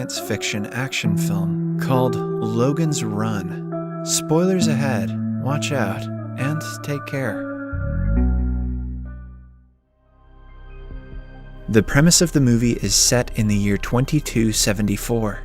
science fiction action film called Logan's Run. Spoilers ahead, watch out, and take care. The premise of the movie is set in the year 2274.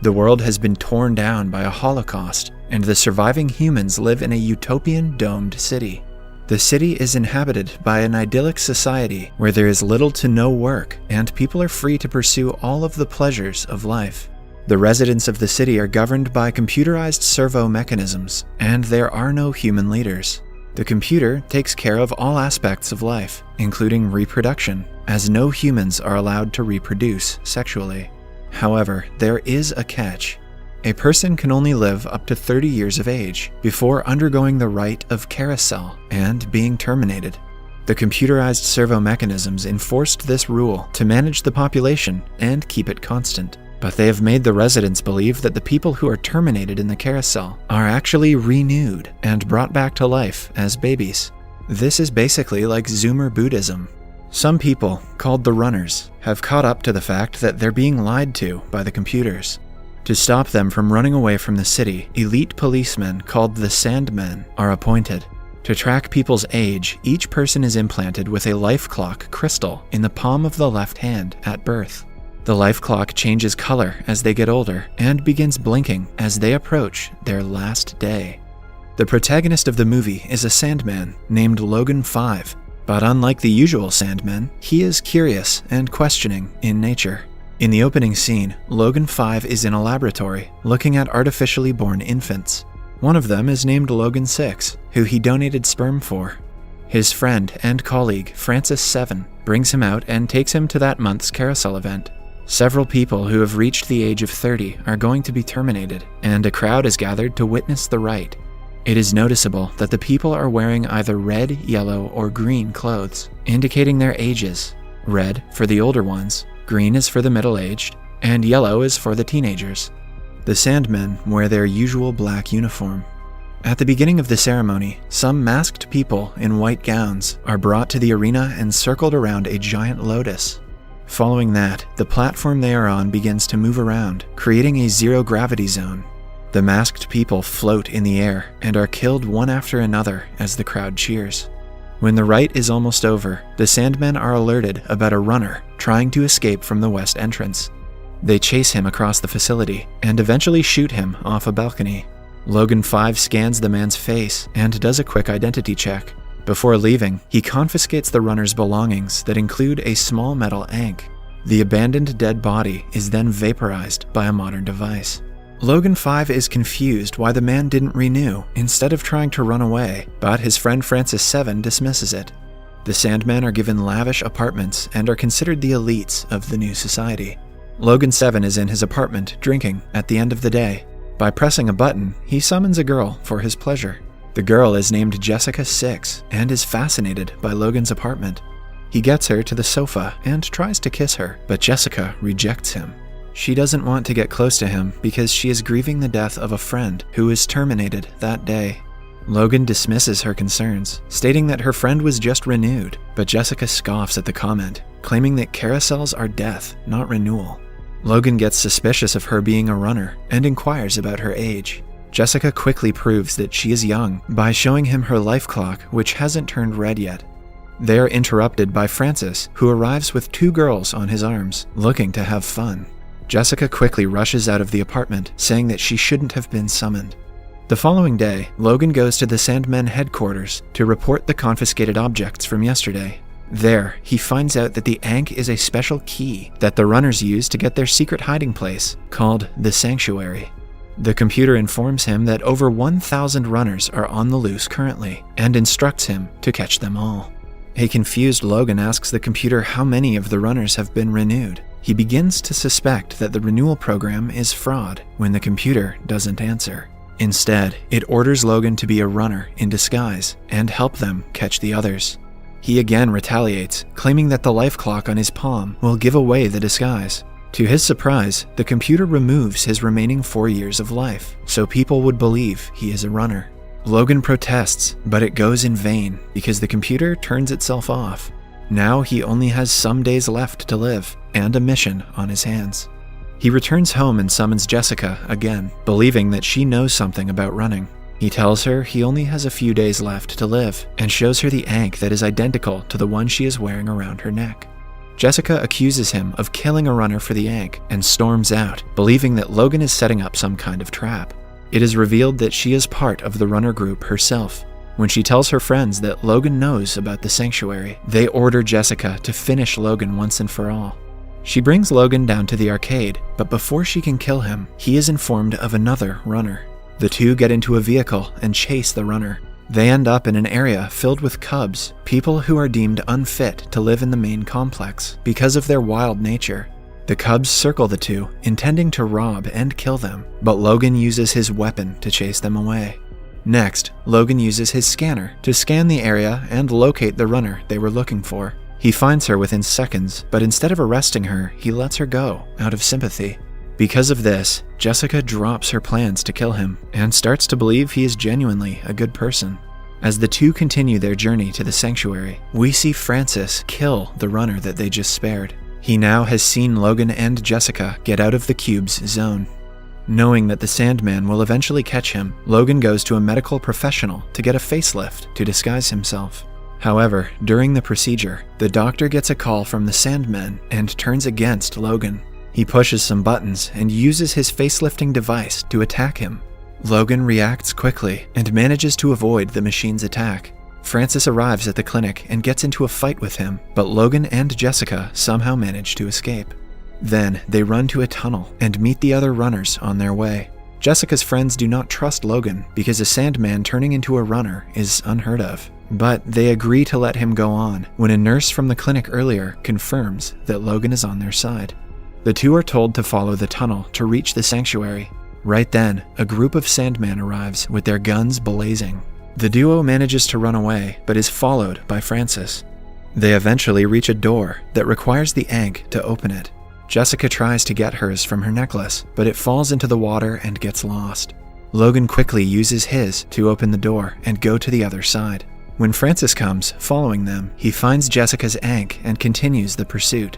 The world has been torn down by a Holocaust, and the surviving humans live in a utopian domed city. The city is inhabited by an idyllic society where there is little to no work, and people are free to pursue all of the pleasures of life. The residents of the city are governed by computerized servo mechanisms, and there are no human leaders. The computer takes care of all aspects of life, including reproduction, as no humans are allowed to reproduce sexually. However, there is a catch. A person can only live up to 30 years of age before undergoing the rite of carousel and being terminated. The computerized servo mechanisms enforced this rule to manage the population and keep it constant. But they have made the residents believe that the people who are terminated in the carousel are actually renewed and brought back to life as babies. This is basically like Zoomer Buddhism. Some people, called the runners, have caught up to the fact that they're being lied to by the computers. To stop them from running away from the city, elite policemen called the Sandmen are appointed. To track people's age, each person is implanted with a life clock crystal in the palm of the left hand at birth. The life clock changes color as they get older and begins blinking as they approach their last day. The protagonist of the movie is a Sandman named Logan 5. But unlike the usual Sandmen, he is curious and questioning in nature. In the opening scene, Logan 5 is in a laboratory looking at artificially born infants. One of them is named Logan 6, who he donated sperm for. His friend and colleague, Francis 7, brings him out and takes him to that month's carousel event. Several people who have reached the age of 30 are going to be terminated, and a crowd is gathered to witness the rite. It is noticeable that the people are wearing either red, yellow, or green clothes, indicating their ages. Red for the older ones, green is for the middle-aged, and yellow is for the teenagers. The Sandmen wear their usual black uniform. At the beginning of the ceremony, some masked people in white gowns are brought to the arena and circled around a giant lotus. Following that, the platform they are on begins to move around, creating a zero-gravity zone. The masked people float in the air and are killed one after another as the crowd cheers. When the rite is almost over, the Sandmen are alerted about a runner trying to escape from the west entrance. They chase him across the facility and eventually shoot him off a balcony. Logan 5 scans the man's face and does a quick identity check. Before leaving, he confiscates the runner's belongings that include a small metal ankh. The abandoned dead body is then vaporized by a modern device. Logan 5 is confused why the man didn't renew instead of trying to run away, but his friend Francis 7 dismisses it. The Sandmen are given lavish apartments and are considered the elites of the new society. Logan 7 is in his apartment drinking at the end of the day. By pressing a button, he summons a girl for his pleasure. The girl is named Jessica 6 and is fascinated by Logan's apartment. He gets her to the sofa and tries to kiss her, but Jessica rejects him. She doesn't want to get close to him because she is grieving the death of a friend who was terminated that day. Logan dismisses her concerns, stating that her friend was just renewed, but Jessica scoffs at the comment, claiming that carousels are death, not renewal. Logan gets suspicious of her being a runner and inquires about her age. Jessica quickly proves that she is young by showing him her life clock, which hasn't turned red yet. They are interrupted by Francis, who arrives with 2 girls on his arms, looking to have fun. Jessica quickly rushes out of the apartment, saying that she shouldn't have been summoned. The following day, Logan goes to the Sandmen headquarters to report the confiscated objects from yesterday. There, he finds out that the ankh is a special key that the runners use to get their secret hiding place, called the Sanctuary. The computer informs him that over 1,000 runners are on the loose currently, and instructs him to catch them all. A confused Logan asks the computer how many of the runners have been renewed. He begins to suspect that the renewal program is fraud when the computer doesn't answer. Instead, it orders Logan to be a runner in disguise and help them catch the others. He again retaliates, claiming that the life clock on his palm will give away the disguise. To his surprise, the computer removes his remaining 4 years of life, so people would believe he is a runner. Logan protests, but it goes in vain because the computer turns itself off. Now he only has some days left to live and a mission on his hands. He returns home and summons Jessica again, believing that she knows something about running. He tells her he only has a few days left to live and shows her the ankh that is identical to the one she is wearing around her neck. Jessica accuses him of killing a runner for the ankh and storms out, believing that Logan is setting up some kind of trap. It is revealed that she is part of the runner group herself. When she tells her friends that Logan knows about the sanctuary, they order Jessica to finish Logan once and for all. She brings Logan down to the arcade, but before she can kill him, he is informed of another runner. The two get into a vehicle and chase the runner. They end up in an area filled with cubs, people who are deemed unfit to live in the main complex because of their wild nature. The cubs circle the two, intending to rob and kill them, but Logan uses his weapon to chase them away. Next, Logan uses his scanner to scan the area and locate the runner they were looking for. He finds her within seconds, but instead of arresting her, he lets her go, out of sympathy. Because of this, Jessica drops her plans to kill him and starts to believe he is genuinely a good person. As the two continue their journey to the sanctuary, we see Francis kill the runner that they just spared. He now has seen Logan and Jessica get out of the cube's zone. Knowing that the Sandman will eventually catch him, Logan goes to a medical professional to get a facelift to disguise himself. However, during the procedure, the doctor gets a call from the Sandman and turns against Logan. He pushes some buttons and uses his facelifting device to attack him. Logan reacts quickly and manages to avoid the machine's attack. Francis arrives at the clinic and gets into a fight with him, but Logan and Jessica somehow manage to escape. Then, they run to a tunnel and meet the other runners on their way. Jessica's friends do not trust Logan because a Sandman turning into a runner is unheard of. But they agree to let him go on when a nurse from the clinic earlier confirms that Logan is on their side. The two are told to follow the tunnel to reach the sanctuary. Right then, a group of Sandmen arrives with their guns blazing. The duo manages to run away, but is followed by Francis. They eventually reach a door that requires the ankh to open it. Jessica tries to get hers from her necklace, but it falls into the water and gets lost. Logan quickly uses his to open the door and go to the other side. When Francis comes, following them, he finds Jessica's ankh and continues the pursuit.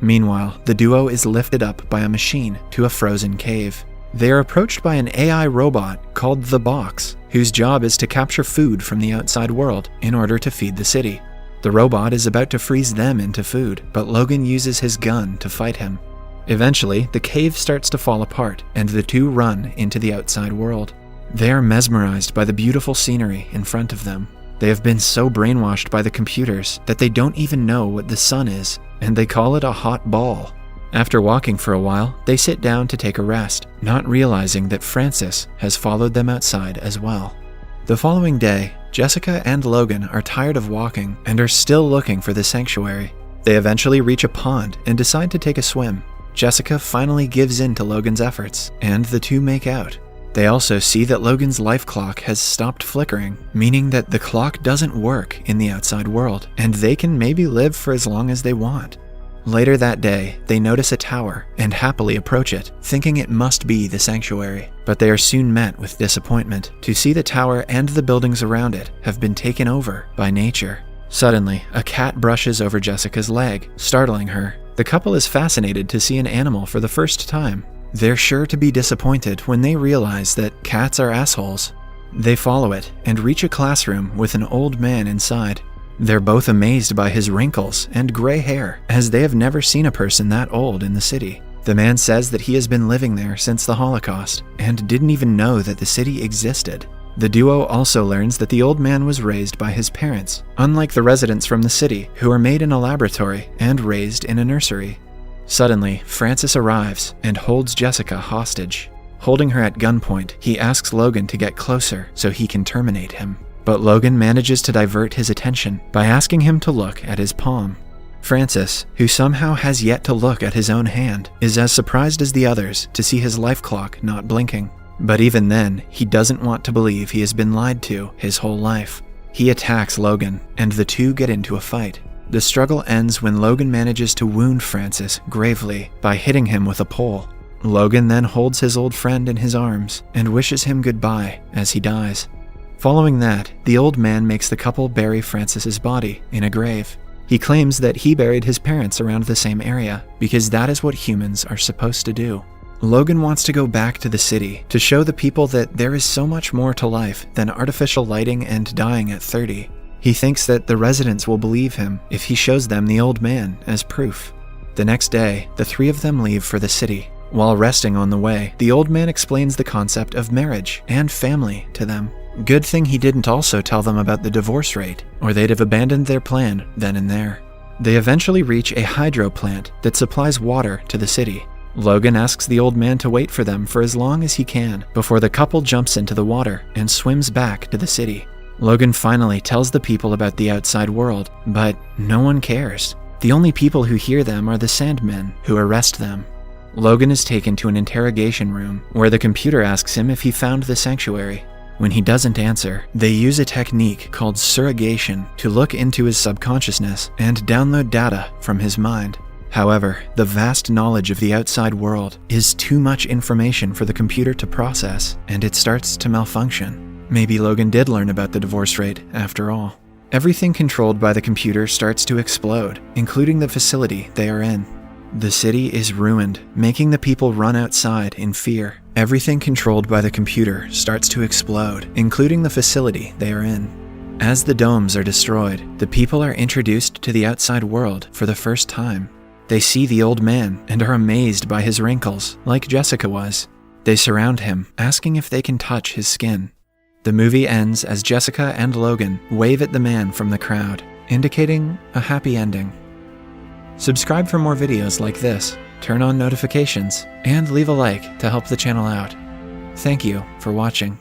Meanwhile, the duo is lifted up by a machine to a frozen cave. They are approached by an AI robot called the Box, whose job is to capture food from the outside world in order to feed the city. The robot is about to freeze them into food, but Logan uses his gun to fight him. Eventually, the cave starts to fall apart, and the two run into the outside world. They are mesmerized by the beautiful scenery in front of them. They have been so brainwashed by the computers that they don't even know what the sun is, and they call it a hot ball. After walking for a while, they sit down to take a rest, not realizing that Francis has followed them outside as well. The following day, Jessica and Logan are tired of walking and are still looking for the sanctuary. They eventually reach a pond and decide to take a swim. Jessica finally gives in to Logan's efforts, and the two make out. They also see that Logan's life clock has stopped flickering, meaning that the clock doesn't work in the outside world, and they can maybe live for as long as they want. Later that day, they notice a tower and happily approach it, thinking it must be the sanctuary. But they are soon met with disappointment to see the tower and the buildings around it have been taken over by nature. Suddenly, a cat brushes over Jessica's leg, startling her. The couple is fascinated to see an animal for the first time. They're sure to be disappointed when they realize that cats are assholes. They follow it and reach a classroom with an old man inside. They're both amazed by his wrinkles and gray hair, as they have never seen a person that old in the city. The man says that he has been living there since the Holocaust and didn't even know that the city existed. The duo also learns that the old man was raised by his parents, unlike the residents from the city who are made in a laboratory and raised in a nursery. Suddenly, Francis arrives and holds Jessica hostage. Holding her at gunpoint, he asks Logan to get closer so he can terminate him. But Logan manages to divert his attention by asking him to look at his palm. Francis, who somehow has yet to look at his own hand, is as surprised as the others to see his life clock not blinking. But even then, he doesn't want to believe he has been lied to his whole life. He attacks Logan, and the two get into a fight. The struggle ends when Logan manages to wound Francis gravely by hitting him with a pole. Logan then holds his old friend in his arms and wishes him goodbye as he dies. Following that, the old man makes the couple bury Francis's body in a grave. He claims that he buried his parents around the same area because that is what humans are supposed to do. Logan wants to go back to the city to show the people that there is so much more to life than artificial lighting and dying at 30. He thinks that the residents will believe him if he shows them the old man as proof. The next day, the three of them leave for the city. While resting on the way, the old man explains the concept of marriage and family to them. Good thing he didn't also tell them about the divorce rate, or they'd have abandoned their plan then and there. They eventually reach a hydro plant that supplies water to the city. Logan asks the old man to wait for them for as long as he can before the couple jumps into the water and swims back to the city. Logan finally tells the people about the outside world, but no one cares. The only people who hear them are the Sandmen, who arrest them. Logan is taken to an interrogation room where the computer asks him if he found the sanctuary. When he doesn't answer, they use a technique called surrogation to look into his subconsciousness and download data from his mind. However, the vast knowledge of the outside world is too much information for the computer to process, and it starts to malfunction. Maybe Logan did learn about the divorce rate after all. Everything controlled by the computer starts to explode, including the facility they are in. The city is ruined, making the people run outside in fear. Everything controlled by the computer starts to explode, including the facility they are in. As the domes are destroyed, the people are introduced to the outside world for the first time. They see the old man and are amazed by his wrinkles, like Jessica was. They surround him, asking if they can touch his skin. The movie ends as Jessica and Logan wave at the man from the crowd, indicating a happy ending. Subscribe for more videos like this, turn on notifications, and leave a like to help the channel out. Thank you for watching.